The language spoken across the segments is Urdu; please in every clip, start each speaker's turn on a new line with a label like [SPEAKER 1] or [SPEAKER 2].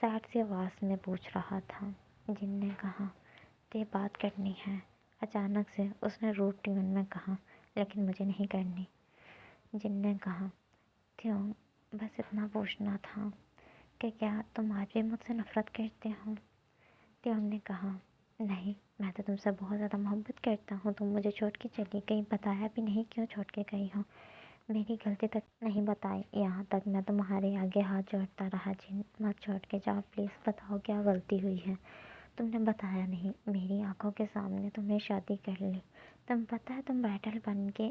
[SPEAKER 1] سیڈ سی آواز میں پوچھ رہا تھا۔ جن نے کہا، تے بات کرنی ہے؟ اچانک سے اس نے روڈ ٹیون میں کہا، لیکن مجھے نہیں کرنی۔ جن نے کہا، کیوں؟ بس اتنا پوچھنا تھا کہ کیا تم آج بھی مجھ سے نفرت کرتے ہو؟ تیونگ نے کہا، نہیں، میں تو تم سے بہت زیادہ محبت کرتا ہوں۔ تم مجھے چھوڑ کے چلی گئی، بتایا بھی نہیں کیوں چھوڑ کے گئی ہو۔ میری غلطی تک نہیں بتائی، یہاں تک میں تمہارے آگے ہاتھ جوڑتا رہا۔ جن، مت چھوڑ کے جاؤ پلیز، بتاؤ کیا غلطی ہوئی ہے۔ تم نے بتایا نہیں، میری آنکھوں کے سامنے تم نے شادی کر لی۔ تم پتہ ہے تم بیٹل بن کے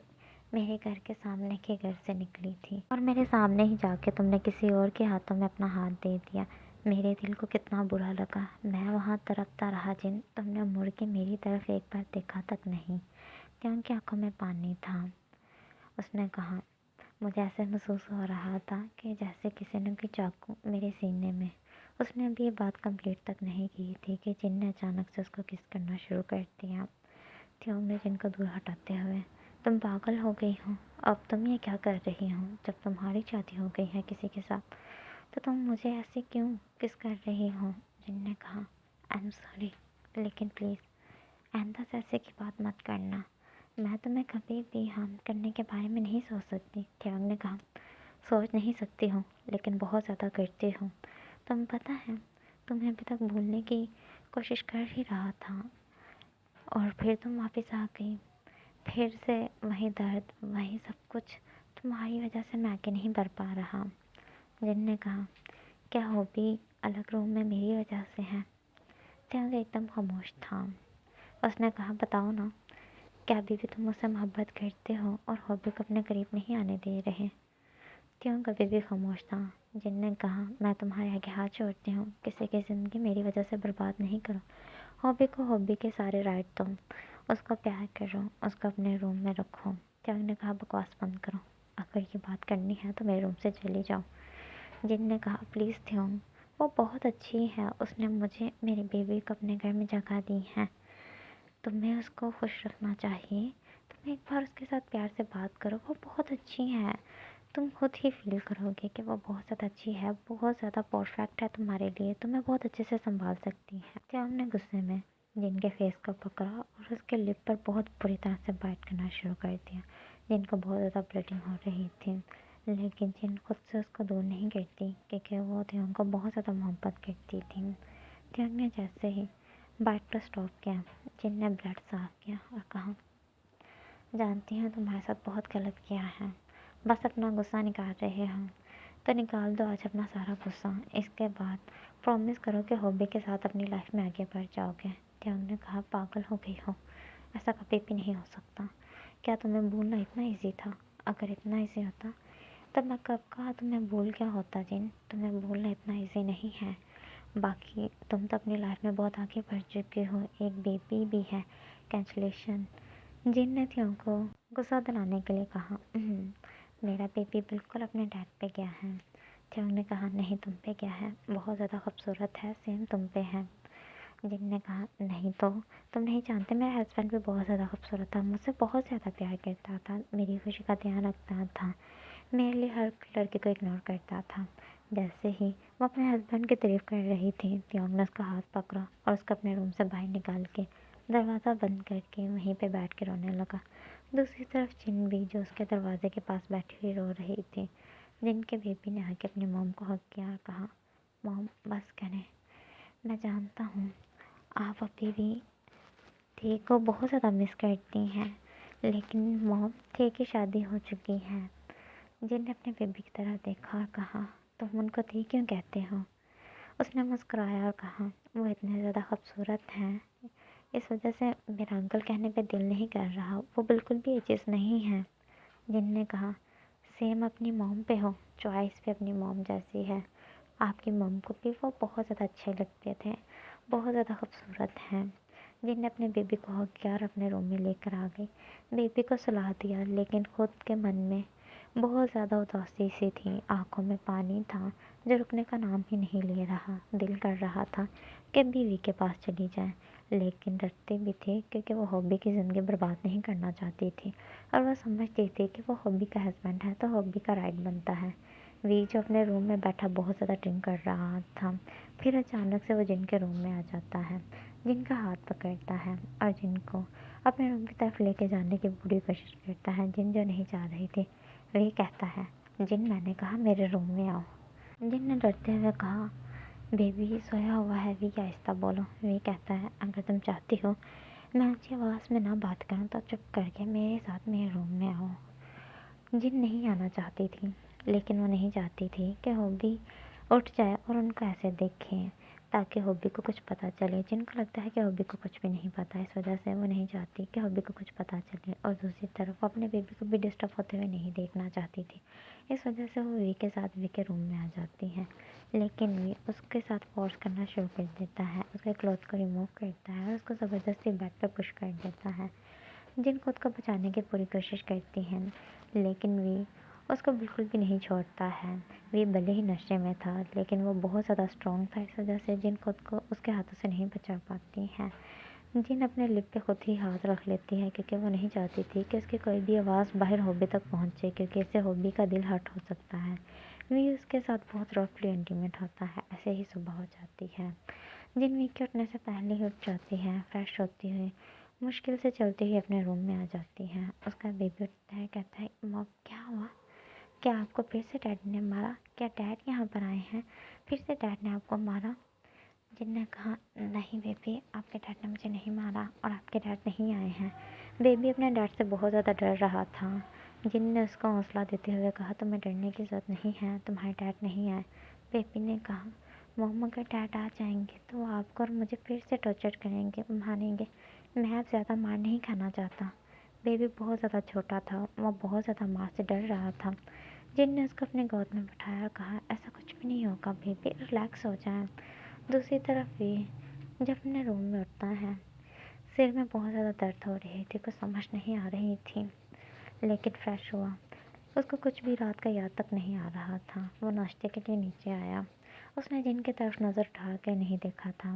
[SPEAKER 1] میرے گھر کے سامنے کے گھر سے نکلی تھی، اور میرے سامنے ہی جا کے تم نے کسی اور کے ہاتھوں میں اپنا ہاتھ دے دیا۔ میرے دل کو کتنا برا لگا، میں وہاں تڑپتا رہا۔ جن، تم نے مڑ کے میری طرف ایک بار دیکھا تک نہیں۔ تیونگ کی آنکھوں میں پانی تھا۔ اس نے کہا، مجھے ایسے محسوس ہو رہا تھا کہ جیسے کسی نے کوئی چاقو میرے سینے میں۔ اس نے ابھی یہ بات کمپلیٹ تک نہیں کی تھی کہ جن نے اچانک سے اس کو کس کرنا شروع کر دیا۔ تیونگ نے جن کو دور ہٹاتے ہوئے، تم پاگل ہو گئی ہو؟ اب تم یہ کیا کر رہی ہو؟ جب تمہاری شادی ہو گئی ہے کسی کے ساتھ تو تم مجھے ایسے کیوں کس کر رہی ہو؟ جن نے کہا، آئی ایم سوری، لیکن پلیز آئندہ سے ایسے کی بات مت کرنا۔ میں تمہیں کبھی بھی ہارم کرنے کے بارے میں نہیں سوچ سکتی۔ تیونگ نے کہا، سوچ نہیں سکتی ہوں، لیکن بہت زیادہ کرتی ہوں۔ تم پتہ ہے، تمہیں ابھی تک بھولنے کی کوشش کر ہی رہا تھا، اور پھر تم واپس آ گئی۔ پھر سے وہی درد، وہی سب کچھ تمہاری وجہ سے میں آگے نہیں بڑھ پا رہا۔ جن نے کہا، کیا وہ بھی الگ روم میں میری وجہ سے ہے؟ تیونگ ایک دم خاموش تھا۔ اس نے کہا، بتاؤ نا، کیا ابھی بھی تم مجھ سے محبت کرتے ہو اور ہابی کو اپنے قریب نہیں آنے دے رہے؟ تیونگ کبھی بھی خاموش تھا۔ جن نے کہا، میں تمہارے آگے ہاتھ جوڑتی ہوں، کسی کی زندگی میری وجہ سے برباد نہیں کرو۔ ہابی کو ہابی کے سارے رائٹ دو، اس کو پیار کرو، اس کو اپنے روم میں رکھو۔ تیونگ نے کہا، بکواس بند کرو، اگر یہ بات کرنی ہے تو میرے روم سے چلی جاؤ۔ جن نے کہا، پلیز تیونگ، وہ بہت اچھی ہے، اس نے مجھے میری بیبی کو اپنے گھر میں جگہ دی ہے، تمہیں اس کو خوش رکھنا چاہیے۔ تم ایک بار اس کے ساتھ پیار سے بات کرو، وہ بہت اچھی ہے، تم خود ہی فیل کرو گے کہ وہ بہت زیادہ اچھی ہے، بہت زیادہ پرفیکٹ ہے تمہارے لیے، تمہیں بہت اچھے سے سنبھال سکتی ہے۔ تیونگ نے غصے میں جن کے فیس کو پکڑا اور اس کے لپ پر بہت بری طرح سے بائٹ کرنا شروع کر دیا۔ جن کو بہت زیادہ بلیڈنگ ہو رہی تھی، لیکن جن خود سے اس کو دور نہیں کرتی کیونکہ وہ تیونگ کو بہت زیادہ محبت کرتی تھی۔ تیونگ نے جیسے ہی بائٹ پر اسٹاپ کیا، جن نے بلڈ صاف کیا اور کہا، جانتی ہوں تمہارے ساتھ بہت غلط کیا ہے، بس اپنا غصہ نکال رہے ہو تو نکال دو آج اپنا سارا غصہ، اس کے بعد پرومس کرو کہ ہابی کے ساتھ اپنی لائف میں آگے بڑھ جاؤ گے۔ تیونگ نے کہا، پاگل ہو گئی ہو، ایسا کبھی بھی نہیں ہو سکتا۔ کیا تمہیں بھولنا اتنا ایزی تھا؟ اگر اتنا ایزی ہوتا تو میں کب کہا تمہیں بھول کیا ہوتا؟ جن، تمہیں بھولنا اتنا ایزی نہیں ہے، باقی تم تو اپنی لائف میں بہت آگے بڑھ چکے ہو، ایک بیبی بھی ہے، کینسلیشن۔ جن نے تیونگ کو غصہ دلانے کے لیے کہا، میرا بیبی بالکل اپنے ڈیڈ پہ گیا ہے۔ تیونگ نے کہا، نہیں، تم پہ گیا ہے، بہت زیادہ خوبصورت ہے، سیم تم پہ ہے۔ جن نے کہا، نہیں تو تم نہیں جانتے، میرا ہسبینڈ بھی بہت زیادہ خوبصورت تھا، مجھ سے بہت زیادہ پیار کرتا تھا، میری خوشی کا دھیان رکھتا تھا، میرے لیے ہر لڑکے کو اگنور کرتا تھا۔ جیسے ہی وہ اپنے ہسبینڈ کی تعریف کر رہی تھی، تیونگ نے اس کا ہاتھ پکڑا اور اس کو اپنے روم سے باہر نکال کے دروازہ بند کر کے وہیں پہ بیٹھ کے رونے لگا۔ دوسری طرف جن بھی، جو اس کے دروازے کے پاس بیٹھی ہوئی رو رہی تھی۔ جن کے بیبی نے آ کے اپنی موم کو ہگ کیا اور کہا، موم بس کریں، میں جانتا ہوں آپ ابھی بھی تھی کو بہت زیادہ مس کرتی ہیں، لیکن موم تھی کی شادی ہو چکی ہے۔ جن نے اپنے بیبی کی طرح دیکھا اور کہا، تم ان کو تھی کیوں کہتے ہو؟ اس نے مسکرایا اور کہا، وہ اتنے زیادہ خوبصورت ہیں، اس وجہ سے میرا انکل کہنے پہ دل نہیں کر رہا، وہ بالکل بھی یہ چیز نہیں ہے۔ جن نے کہا، سیم اپنی موم پہ ہو، چوائس بھی اپنی موم جیسی ہے، آپ کی موم کو بھی وہ بہت زیادہ اچھے لگتے تھے، بہت زیادہ خوبصورت ہیں۔ جن نے اپنے بیبی کو ہگ کیا اور اپنے روم میں لے کر آ گئی، بیبی کو سلا دیا، لیکن خود کے من میں بہت زیادہ اداسی سی تھی، آنکھوں میں پانی تھا جو رکنے کا نام ہی نہیں لے رہا۔ دل کر رہا تھا کہ بیوی کے پاس چلی جائے، لیکن ڈرتی بھی تھی کیونکہ وہ ہابی کی زندگی برباد نہیں کرنا چاہتی تھی، اور وہ سمجھتی تھی کہ وہ ہابی کا ہسبینڈ ہے تو ہابی کا رائٹ بنتا ہے۔ وی جو اپنے روم میں بیٹھا بہت زیادہ ڈرنک کر رہا تھا، پھر اچانک سے وہ جن کے روم میں آ جاتا ہے، جن کا ہاتھ پکڑتا ہے اور جن کو اپنے روم کی طرف لے کے جانے کی پوری کوشش کرتا ہے۔ جن جو نہیں چاہ رہی تھی، وی کہتا ہے، جن میں نے کہا میرے روم میں آؤ۔ جن نے ڈرتے ہوئے کہا، بیبی سویا ہوا ہے، وی آہستہ بولو۔ وی کہتا ہے، اگر تم چاہتی ہو میں اونچی آواز میں نہ بات کروں تو چپ کر کے میرے ساتھ میرے روم میں آؤ۔ جن نہیں آنا چاہتی تھی، لیکن وہ نہیں چاہتی تھی کہ ہوبی اٹھ جائے اور ان کو ایسے دیکھیں تاکہ ہوبی کو کچھ پتہ چلے۔ جن کو لگتا ہے کہ ہوبی کو کچھ بھی نہیں پتہ، اس وجہ سے وہ نہیں چاہتی کہ ہوبی کو کچھ پتہ چلے، اور دوسری طرف وہ اپنے بیبی کو بھی ڈسٹرب ہوتے ہوئے نہیں دیکھنا چاہتی تھی۔ اس وجہ سے وہ وی کے ساتھ وی کے روم میں آ جاتی ہے، لیکن وی اس کے ساتھ فورس کرنا شروع کر دیتا ہے، اس کے کلوتھ کو ریموو کرتا ہے اور اس کو زبردستی بیڈ پہ پش کر دیتا ہے۔ جن خود کو بچانے کی پوری کوشش کرتی ہیں، لیکن وی اس کو بالکل بھی نہیں چھوڑتا ہے۔ وی بھلے ہی نشے میں تھا، لیکن وہ بہت زیادہ اسٹرانگ تھا، اس وجہ سے جن خود کو اس کے ہاتھوں سے نہیں بچا پاتی ہے۔ جن اپنے لپ پہ خود ہی ہاتھ رکھ لیتی ہے، کیونکہ وہ نہیں چاہتی تھی کہ اس کی کوئی بھی آواز باہر ہوبی تک پہنچے، کیونکہ اس سے ہوبی کا دل ہرٹ ہو سکتا ہے۔ وی اس کے ساتھ بہت رفلی انٹیمیٹ ہوتا ہے۔ ایسے ہی صبح ہو جاتی ہے۔ جن وی کے اٹھنے سے پہلے ہی اٹھ جاتی ہے، فریش ہوتی ہوئی مشکل سے چلتی ہوئی اپنے روم میں آ جاتی ہے۔ اس کا بیبی اٹھتا ہے، کہتا ہے، ماں کیا ہوا؟ کیا آپ کو پھر سے ڈیڈ نے مارا؟ کیا ڈیڈ یہاں پر آئے ہیں؟ پھر سے ڈیڈ نے آپ کو مارا؟ جن نے کہا، نہیں بیبی، آپ کے ڈیڈ نے مجھے نہیں مارا اور آپ کے ڈیڈ نہیں آئے ہیں۔ بیبی اپنے ڈیڈ سے بہت زیادہ ڈر رہا تھا۔ جن نے اس کو حوصلہ دیتے ہوئے کہا، تمہیں ڈرنے کی ضرورت نہیں ہے، تمہارے ڈیڈ نہیں آئے۔ بیبی نے کہا، مام اگر ڈیڈ آ جائیں گے تو وہ آپ کو اور مجھے پھر سے ٹارچر کریں گے، ماریں گے۔ میں اب زیادہ مار نہیں کھانا چاہتا۔ بیبی بہت زیادہ چھوٹا تھا، وہ بہت زیادہ ماں سے ڈر رہا تھا۔ جن نے اس کو اپنے گود میں بٹھایا اور کہا، ایسا کچھ بھی نہیں ہوگا بیبی، ریلیکس ہو جائیں۔ دوسری طرف بھی جب اپنے روم میں اٹھتا ہے، سر میں بہت زیادہ درد ہو رہی تھی، کچھ سمجھ نہیں آ رہی تھی، لیکن فریش ہوا۔ اس کو کچھ بھی رات کا یاد تک نہیں آ رہا تھا۔ وہ ناشتے کے لیے نیچے آیا، اس نے جن کی طرف نظر اٹھا کے نہیں دیکھا تھا۔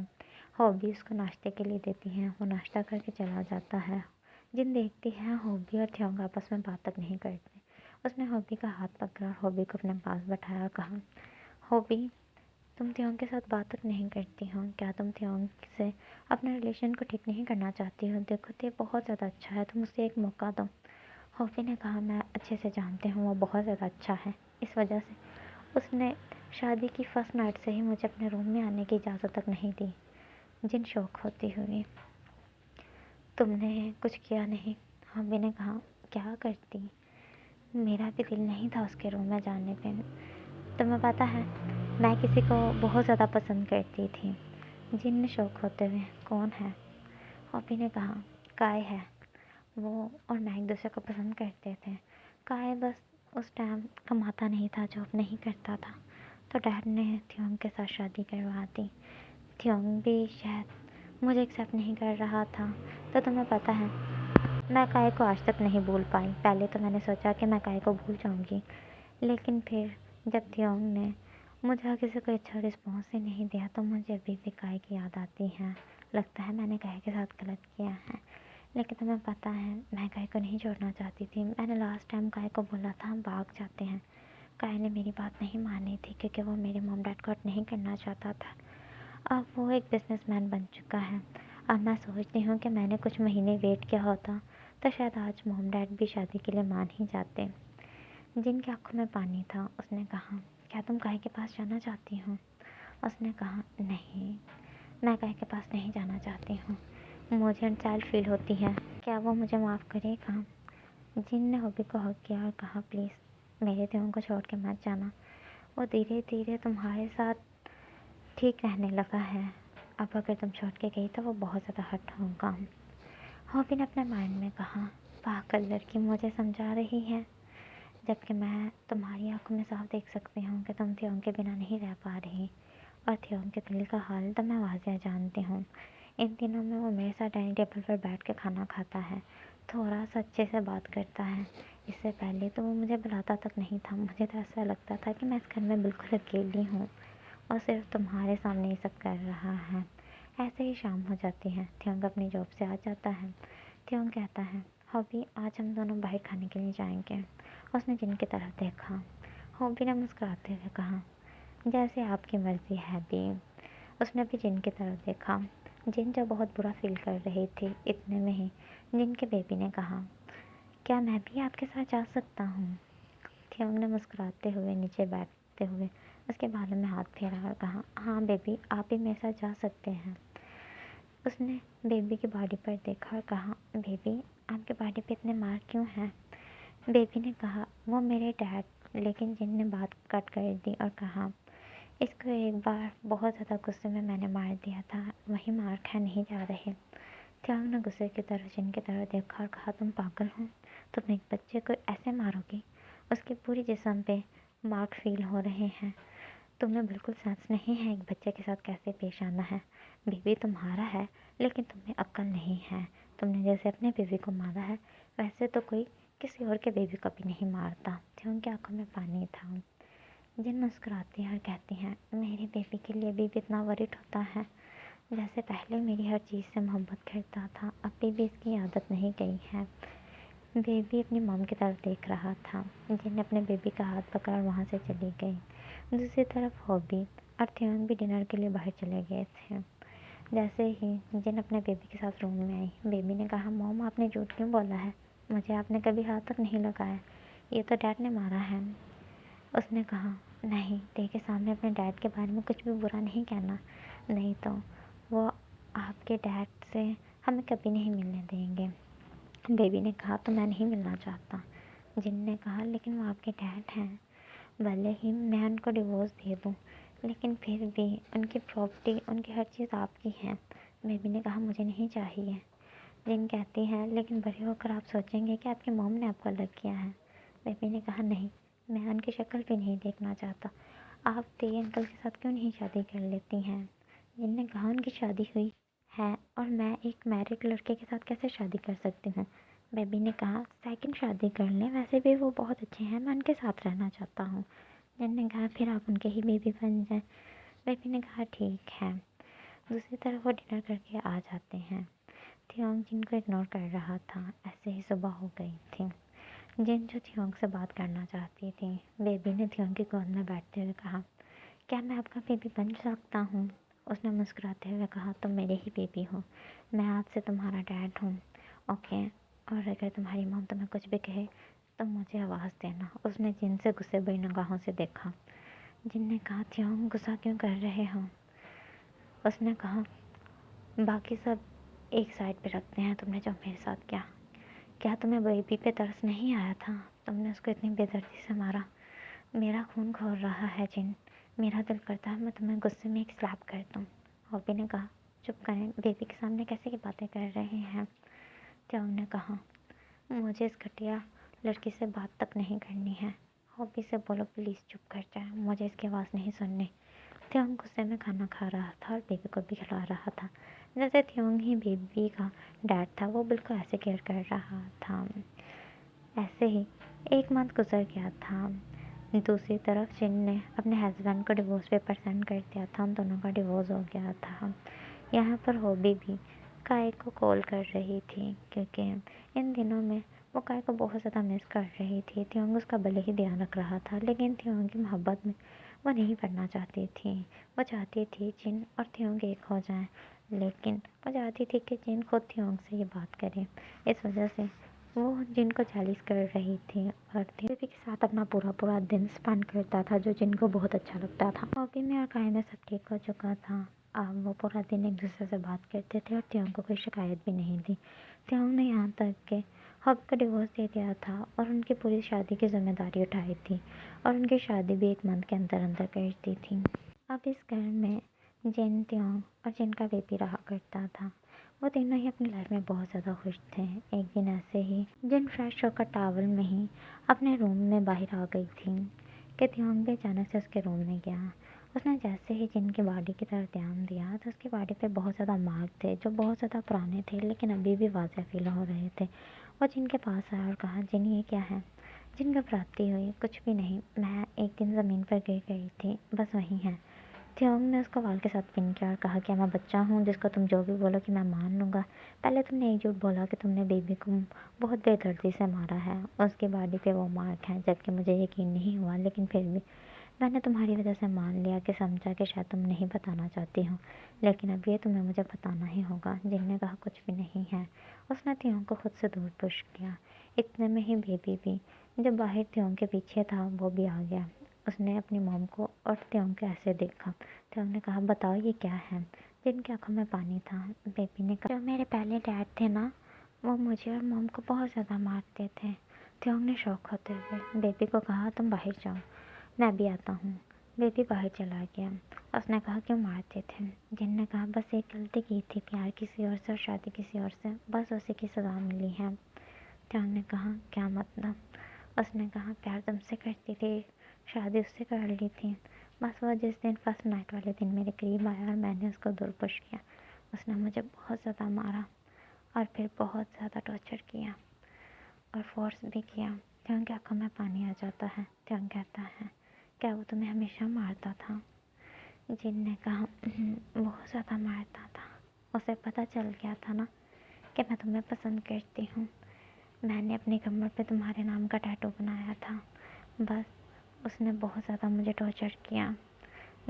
[SPEAKER 1] ہوبی اس کو ناشتے کے لیے دیتی ہے، وہ ناشتہ کر کے چلا جاتا ہے۔ جن دیکھتی ہے ہوبی اور تھیونگ آپس میں بات تک نہیں کرتے۔ اس نے ہوبی کا ہاتھ پکڑا اور ہوبی کو اپنے پاس بٹھایا اور کہا، ہوبی تم تھیونگ کے ساتھ بات تک نہیں کرتی ہو، کیا تم تھیونگ سے اپنے ریلیشن کو ٹھیک نہیں کرنا چاہتی ہو؟ دیکھو تو یہ بہت زیادہ اچھا ہے، تم اسے ایک موقع دو۔ ہوبی نے کہا، میں اچھے سے جانتی ہوں وہ بہت زیادہ اچھا ہے، اس وجہ سے اس نے شادی کی فرسٹ نائٹ سے ہی مجھے اپنے روم میں آنے کی اجازت تک نہیں دی۔ جن شوق ہوتی ہوئی، تم نے کچھ کیا نہیں؟ ہوبی نے کہا، کیا کرتی؟ میرا بھی دل نہیں تھا اس کے روم میں جانے پہ۔ تمہیں پتہ ہے میں کسی کو بہت زیادہ پسند کرتی تھی۔ جن نے شوق ہوتے ہوئے، کون ہے؟ ہوبی نے کہا، کائے ہے، وہ اور میں ایک دوسرے کو پسند کرتے تھے۔ کائے بس اس ٹائم کماتا نہیں تھا، جاب نہیں کرتا تھا، تو ڈیڈ نے تھیونگ کے ساتھ شادی کروا دی۔ تھیونگ بھی شاید مجھے ایکسیپٹ نہیں کر رہا تھا، تو تمہیں پتہ ہے میں کائے کو آج تک نہیں بھول پائی۔ پہلے تو میں نے سوچا کہ میں کائے کو بھول جاؤں گی، لیکن پھر جب تھیونگ نے مجھے کسی کو اچھا رسپانس ہی نہیں دیا تو مجھے ابھی بھی کائے کی یاد آتی ہے۔ لگتا ہے میں نے کائے کے ساتھ غلط کیا ہے، لیکن تمہیں پتہ ہے میں کائے کو نہیں چھوڑنا چاہتی تھی۔ میں نے لاسٹ ٹائم کائے کو بولا تھا ہم بھاگ جاتے ہیں، کائے نے میری بات نہیں مانی تھی، کیونکہ وہ میرے موم ڈیڈ کو ہرٹ نہیں کرنا چاہتا تھا۔ اب وہ ایک بزنس مین بن چکا ہے۔ اب میں سوچتی ہوں کہ میں نے کچھ مہینے ویٹ کیا ہوتا تو شاید آج موم ڈیڈ بھی شادی کے لیے مان ہی جاتے۔ جن کی آنکھوں میں پانی تھا، اس نے کہا، کیا تم کائے کے پاس جانا چاہتی ہو؟ اس نے کہا، نہیں، میں کائے کے پاس نہیں جانا چاہتی ہوں، مجھے انسلٹ فیل ہوتی ہے، کیا وہ مجھے معاف کرے گا؟ جن نے ہوبی کو ہگ کیا اور کہا، پلیز میرے تھیونگ کو چھوڑ کے مت جانا، وہ دھیرے دھیرے تمہارے ساتھ ٹھیک رہنے لگا ہے، اب اگر تم چھوڑ کے گئی تو وہ بہت زیادہ ہرٹ ہوگا۔ ہوبی نے اپنے مائنڈ میں کہا، پاگل لڑکی مجھے سمجھا رہی ہے، جبکہ میں تمہاری آنکھوں میں صاف دیکھ سکتی ہوں کہ تم تھیونگ کے بنا نہیں رہ پا رہی، اور تھیونگ کے دل کا حال تو میں واضح جانتی ہوں۔ ان دنوں میں وہ میرے ساتھ ڈائننگ ٹیبل پر بیٹھ کے کھانا کھاتا ہے، تھوڑا سا اچھے سے بات کرتا ہے۔ اس سے پہلے تو وہ مجھے بلاتا تک نہیں تھا، مجھے تو ایسا لگتا تھا کہ میں اس گھر میں بالکل اکیلی ہوں اور صرف تمہارے سامنے یہ سب کر رہا ہے۔ ایسے ہی شام ہو جاتی ہے، تھیونگ اپنی جاب سے آ جاتا ہے۔ تھیونگ کہتا ہے، ہوبی آج ہم دونوں باہر کھانے کے لیے جائیں گے۔ اس نے جن کی طرف دیکھا، ہابی نے مسکراتے ہوئے کہا، جیسے آپ کی مرضی ہے بھی۔ اس نے بھی جن کی طرف دیکھا، جن جو بہت برا فیل کر رہی تھی۔ اتنے میں ہی جن کے بیبی نے کہا، کیا میں بھی آپ کے ساتھ جا سکتا ہوں؟ تھیونگ نے مسکراتے ہوئے نیچے بیٹھتے ہوئے اس کے بالوں میں ہاتھ پھیرا اور کہا، ہاں بیبی، آپ بھی میرے ساتھ جا سکتے ہیں۔ اس نے بیبی کی باڈی پر دیکھا اور کہا، بیبی، آپ کی باڈی پہ اتنے مارک کیوں ہیں؟ بیبی نے کہا، وہ میرے ڈیڈ۔ لیکن جن نے بات کٹ کر دی اور کہا، اس کو ایک بار بہت زیادہ غصے میں نے مار دیا تھا، وہی مارک ہے، نہیں جا رہے۔ تھیونگ نے غصے کی طرف جن کی طرف دیکھا اور کہا، تم پاگل ہو؟ تم ایک بچے کو ایسے مارو گی؟ اس کے پوری جسم پہ مارک فیل ہو رہے ہیں۔ تمہیں بالکل سینس نہیں ہے ایک بچے کے ساتھ کیسے پیش آنا ہے۔ بیبی تمہارا ہے لیکن تمہیں عقل نہیں ہے۔ تم نے جیسے اپنے بیبی کو مارا ہے ویسے تو کوئی کسی اور کے بیبی کو بھی نہیں مارتا۔ تھیونگ کی آنکھوں میں پانی تھا۔ جن مسکراتی ہے اور کہتی ہیں، میرے بیبی کے لیے بھی اتنا ورٹ ہوتا ہے؟ جیسے پہلے میری ہر چیز سے محبت کرتا تھا، ابھی بھی اس کی عادت نہیں گئی ہے۔ بیبی اپنی مام کی طرف دیکھ رہا تھا۔ جن نے اپنے بیبی کا ہاتھ پکڑا اور وہاں سے چلی گئی۔ دوسری طرف ہابی اور تھیونگ بھی ڈنر کے لیے باہر چلے گئے تھے۔ جیسے ہی جن اپنے بیبی کے ساتھ روم میں آئی، بیبی نے کہا، موم، آپ نے جھوٹ کیوں بولا ہے؟ مجھے آپ نے کبھی ہاتھ تک نہیں لگایا، یہ تو ڈیڈ نے مارا ہے۔ اس نے کہا، نہیں، تے کے سامنے اپنے ڈیڈ کے بارے میں کچھ بھی برا نہیں کہنا، نہیں تو وہ آپ کے ڈیڈ سے ہمیں کبھی نہیں ملنے دیں گے۔ بیبی نے کہا، تو میں نہیں ملنا چاہتا۔ جن نے کہا، لیکن وہ آپ کے ڈیڈ ہیں۔ بھلے ہی میں ان کو ڈیورس دے دوں لیکن پھر بھی ان کی پراپرٹی، ان کی ہر چیز آپ کی ہے۔ بیبی نے کہا، مجھے نہیں چاہیے۔ جن کہتی ہے، لیکن بڑے ہو کر آپ سوچیں گے کہ آپ کی موم نے آپ کو الگ کیا ہے۔ بیبی نے کہا، نہیں، میں ان کی شکل بھی نہیں دیکھنا چاہتا۔ آپ تے انکل کے ساتھ کیوں نہیں شادی کر لیتی ہیں؟ جن نے کہا، ان کی شادی ہوئی ہے اور میں ایک میرڈ لڑکے کے ساتھ کیسے شادی کر سکتی ہوں؟ بیبی نے کہا، سیکنڈ شادی کر لیں، ویسے بھی وہ بہت اچھے ہیں، میں ان کے ساتھ رہنا چاہتا ہوں۔ جن نے کہا، پھر آپ ان کے ہی بیبی بن جائیں۔ بیبی نے کہا، ٹھیک ہے۔ دوسری طرف وہ ڈنر کر کے آ جاتے ہیں۔ تھیونگ جن کو اگنور کر رہا تھا۔ ایسے ہی صبح ہو گئی تھی۔ جن جو تھیونگ سے بات کرنا چاہتی تھی، بیبی نے تھیونگ کی گود میں بیٹھتے ہوئے کہا، کیا میں آپ کا بیبی بن سکتا ہوں؟ اس نے مسکراتے ہوئے کہا، تم میرے ہی بیبی ہو، میں آج سے تمہارا ڈیڈ ہوں، اوکے؟ اور اگر تمہاری مام تمہیں کچھ بھی کہے تو مجھے آواز دینا۔ اس نے جن سے غصے بھری نگاہوں سے دیکھا۔ جن نے کہا، تھیونگ، غصہ کیوں کر رہے ہو؟ اس نے کہا، باقی سب ایک سائڈ پہ رکھتے ہیں، تم نے جو میرے ساتھ کیا تمہیں بیبی پہ ترس نہیں آیا تھا؟ تم نے اس کو اتنی بے دردی سے مارا۔ میرا خون کھول رہا ہے جن، میرا دل کرتا ہے میں تمہیں غصے میں ایک سلیپ کر دوں۔ ہابی نے کہا، چپ کریں، بیبی کے سامنے کیسے کی باتیں کر رہے ہیں؟ تھیونگ نے کہا، مجھے اس گھٹیا لڑکی سے بات تک نہیں کرنی ہے۔ ہابی سے بولو پلیز چپ کر جائے، مجھے اس کی آواز نہیں سننی۔ تھیونگ غصے میں کھانا کھا رہا تھا اور بیبی کو بھی کھلا رہا تھا جیسے تھیونگ ہی بیبی کا ڈیڈ تھا۔ وہ بالکل ایسے کیئر کر رہا تھا۔ ایسے ہی ایک منتھ گزر گیا تھا۔ دوسری طرف جن نے اپنے ہسبینڈ کو ڈیورس پیپر سینڈ کر دیا تھا، ان دونوں کا ڈیورس ہو گیا تھا۔ یہاں پر ہابی بھی کائے کو کال کر رہی تھی کیونکہ ان دنوں میں وہ کائے کو بہت زیادہ مس کر رہی تھی۔ تھیونگ اس کا بھلے ہی دھیان رکھ رہا تھا لیکن تھیونگ کی محبت میں وہ نہیں پڑنا چاہتی تھی۔ وہ چاہتی تھی جن اور تھیونگ ایک ہو جائیں، لیکن وہ چاہتی تھی کہ جن خود تھیونگ سے یہ بات کرے۔ اس وجہ سے وہ جن کو جالس کر رہی تھی اور بیبی کے ساتھ اپنا پورا دن اسپینڈ کرتا تھا جو جن کو بہت اچھا لگتا تھا۔ ہابی میں اور کائے میں سب ٹھیک ہو چکا تھا۔ اب وہ پورا دن ایک دوسرے سے بات کرتے تھے اور تھیونگ کو کوئی شکایت بھی نہیں تھی۔ تھیونگ نے یہاں تک کہ ہابی کو ڈیورس دے دیا تھا اور ان کی پوری شادی کی ذمہ داری اٹھائی تھی اور ان کی شادی بھی ایک منتھ کے اندر کر دی تھی۔ اب اس گھر میں جن، تھیونگ اور جن کا بیبی رہا کرتا تھا۔ وہ تینوں ہی اپنی لائف میں بہت زیادہ خوش تھے۔ ایک دن ایسے ہی جن فریش ہو کر ٹاول میں ہی اپنے روم میں باہر آ گئی تھی کہ تھیونگ بھی اچانک سے اس کے روم میں گیا۔ اس نے جیسے ہی جن کی باڈی کی طرف دھیان دیا تو اس کی باڈی پہ بہت زیادہ مارک تھے جو بہت زیادہ پرانے تھے لیکن ابھی بھی واضح فیل ہو رہے تھے۔ وہ جن کے پاس آیا اور کہا، جن، یہ کیا ہے؟ جن گھبراتی ہوئی، کچھ بھی نہیں، میں ایک دن زمین پر گر گئی تھی، بس وہی ہے۔ تھیونگ نے اس کو وال کے ساتھ پن کیا اور کہا کہ میں بچہ ہوں جس کو تم جو بھی بولو کہ میں مان لوں گا۔ پہلے تم نے ایک جھوٹ بولا کہ تم نے بیبی کو بہت بے دردی سے مارا ہے، اس کی باڈی پہ وہ مارک ہیں، جبکہ مجھے یقین نہیں ہوا، لیکن پھر بھی میں نے تمہاری وجہ سے مان لیا کہ سمجھا کہ شاید تم نہیں بتانا چاہتی ہو، لیکن اب یہ تمہیں مجھے بتانا ہی ہوگا۔ جن نے کہا کچھ بھی نہیں ہے۔ اس نے تھیونگ کو خود سے دور پش کیا۔ اتنے میں ہی بیبی بھی جو باہر تھیونگ کے پیچھے تھا وہ بھی آ گیا۔ اس نے اپنی موم کو اور تھیونگ کو ایسے دیکھا۔ تھیونگ نے کہا بتاؤ یہ کیا ہے؟ جن کی آنکھوں میں پانی تھا۔ بیبی نے کہا جو میرے پہلے ڈیڈ تھے نا، وہ مجھے اور موم کو بہت زیادہ مارتے تھے۔ تھیونگ نے شوق ہوتے ہوئے بیبی کو کہا تم باہر جاؤ، میں بھی آتا ہوں۔ بیبی باہر چلا گیا۔ اس نے کہا کیوں مارتے تھے؟ جن نے کہا بس ایک غلطی کی تھی، پیار کسی اور سے اور شادی کسی اور سے، بس اسی کی سزا ملی ہے۔ تھیونگ نے کہا کیا مطلب؟ اس نے کہا پیار تم سے کرتی تھی، شادی اس سے کر لی تھی، بس وہ جس دن فرسٹ نائٹ والے دن میرے قریب آیا اور میں نے اس کو دور پش کیا، اس نے مجھے بہت زیادہ مارا اور پھر بہت زیادہ ٹارچر کیا اور فورس بھی کیا۔ تھیونگ کی آنکھوں میں پانی آ جاتا ہے۔ تھیونگ کہتا ہے کیا وہ تمہیں ہمیشہ مارتا تھا؟ جن نے کہا بہت زیادہ مارتا تھا، اسے پتہ چل گیا تھا نا کہ میں تمہیں پسند کرتی ہوں، میں نے اپنی کمر پہ تمہارے نام کا ٹیٹو بنایا تھا، بس اس نے بہت زیادہ مجھے ٹارچر کیا،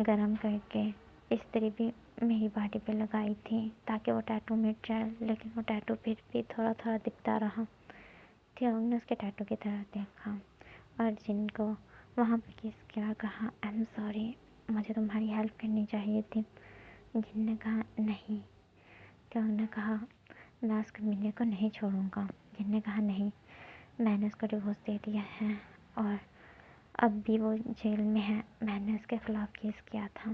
[SPEAKER 1] گرم کر کے استری بھی میری باڈی پہ لگائی تھی تاکہ وہ ٹیٹو مٹ جائے، لیکن وہ ٹیٹو پھر بھی تھوڑا تھوڑا دکھتا رہا۔ تھیونگ نے اس کے ٹیٹو کی طرف دیکھا اور جن کو وہاں پہ کس کیا اور کہا آئی ایم سوری، مجھے تمہاری ہیلپ کرنی چاہیے تھی۔ جن نے کہا نہیں۔ تھیونگ نے کہا میں اس کمینے کو نہیں چھوڑوں گا۔ جن نے کہا نہیں، میں نے اس کو ڈیورس دے دیا ہے اور اب بھی وہ جیل میں ہے، میں نے اس کے خلاف کیس کیا تھا۔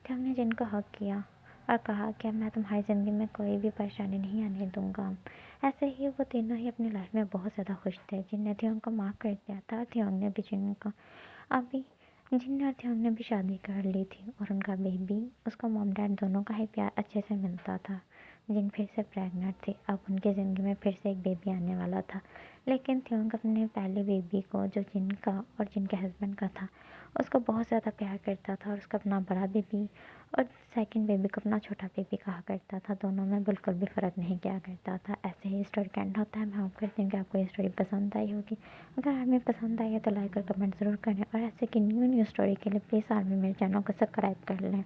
[SPEAKER 1] تھیونگ نے جن کو حق کیا اور کہا کہ میں تمہاری زندگی میں کوئی بھی پریشانی نہیں آنے دوں گا۔ ایسے ہی وہ تینوں ہی اپنی لائف میں بہت زیادہ خوش تھے۔ جن نے تھیونگ کو معاف کر دیا تھا اور تھیونگ نے بھی جن کو، ابھی جن اور تھیونگ نے بھی شادی کر لی تھی اور ان کا بیبی، اس کو موم ڈیڈ دونوں کا ہی پیار اچھے سے ملتا تھا۔ جن پھر سے پریگننٹ تھی، اب ان کی زندگی میں پھر سے ایک بیبی آنے والا تھا، لیکن تھیونگ اپنے پہلے بیبی کو جو جن کا اور جن کے ہسبینڈ کا تھا اس کو بہت زیادہ پیار کرتا تھا اور اس کو اپنا بڑا بیبی اور سیکنڈ بیبی کو اپنا چھوٹا بیبی کہا کرتا تھا، دونوں میں بالکل بھی فرق نہیں کیا کرتا تھا۔ ایسے ہی اسٹوری کا اینڈ ہوتا ہے۔ میں ہوپ کرتی ہوں کہ آپ کو یہ اسٹوری پسند آئی ہوگی۔ اگر آرمی پسند آئی ہے تو لائک اور کمنٹ ضرور کریں، اور ایسے کی نیو اسٹوری کے لیے پلیز آرمی میرے چینل کو سبسکرائب کر لیں۔